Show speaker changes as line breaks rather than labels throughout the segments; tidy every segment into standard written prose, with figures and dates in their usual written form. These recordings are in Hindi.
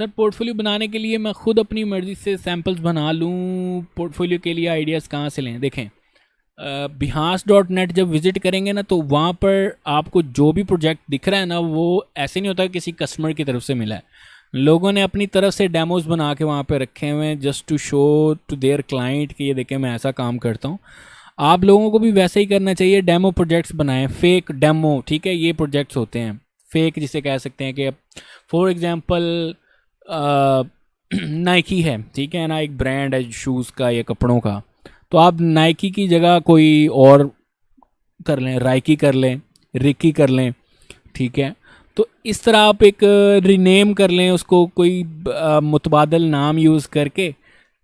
सर पोर्टफोलियो बनाने के लिए मैं खुद अपनी मर्ज़ी से सैम्पल्स बना लूँ, पोर्टफोलियो के लिए आइडियाज़ कहाँ से लें? देखें, behance.net जब विज़िट करेंगे ना, तो वहाँ पर आपको जो भी प्रोजेक्ट दिख रहा है ना, वो ऐसे नहीं होता कि किसी कस्टमर की तरफ से मिला है। लोगों ने अपनी तरफ से डेमोज बना के वहाँ पे रखे हुए हैं, just to show to their client कि ये देखें मैं ऐसा काम करता हूँ। आप लोगों को भी वैसे ही करना चाहिए, डेमो प्रोजेक्ट्स बनाएं, फेक डेमो, ठीक है, ये प्रोजेक्ट्स होते हैं फेक, जिसे कह सकते हैं कि फॉर एग्जांपल नाइकी है, ठीक है ना, एक ब्रांड है शूज़ का या कपड़ों का, तो आप नाइकी की जगह कोई और कर लें, राइकी कर लें, रिकी कर लें, ठीक है। तो इस तरह आप एक रीनेम कर लें उसको, कोई मुतबादल नाम यूज़ करके,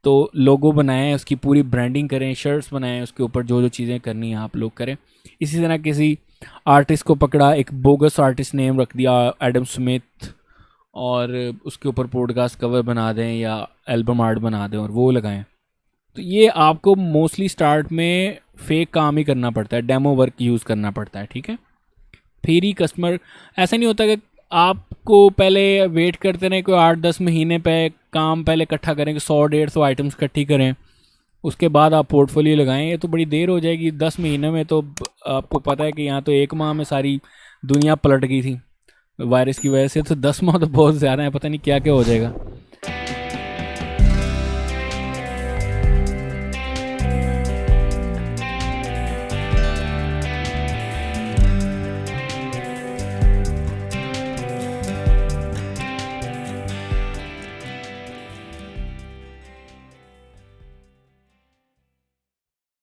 तो लोगो बनाएं, उसकी पूरी ब्रांडिंग करें, शर्ट्स बनाएं, उसके ऊपर जो जो चीज़ें करनी है आप लोग करें। इसी तरह किसी आर्टिस्ट को पकड़ा, एक बोगस आर्टिस्ट नेम रख दिया एडम स्मिथ, और उसके ऊपर पॉडकास्ट कवर बना दें या एल्बम आर्ट बना दें और वो लगाएं। तो ये आपको मोस्टली स्टार्ट में फेक काम ही करना पड़ता है, डेमो वर्क यूज़ करना पड़ता है, ठीक है। फिर ही कस्टमर, ऐसा नहीं होता कि आपको पहले वेट करते रहें कोई 8-10 महीने पे, काम पहले इकट्ठा करें कि 100-150 आइटम्स इकट्ठी करें, उसके बाद आप पोर्टफोलियो लगाएं, ये तो बड़ी देर हो जाएगी। 10 महीने में तो आपको पता है कि यहाँ तो 1 माह में सारी दुनिया पलट गई थी वायरस की वजह से, तो 10 माह तो बहुत ज़्यादा है, पता नहीं क्या क्या हो जाएगा।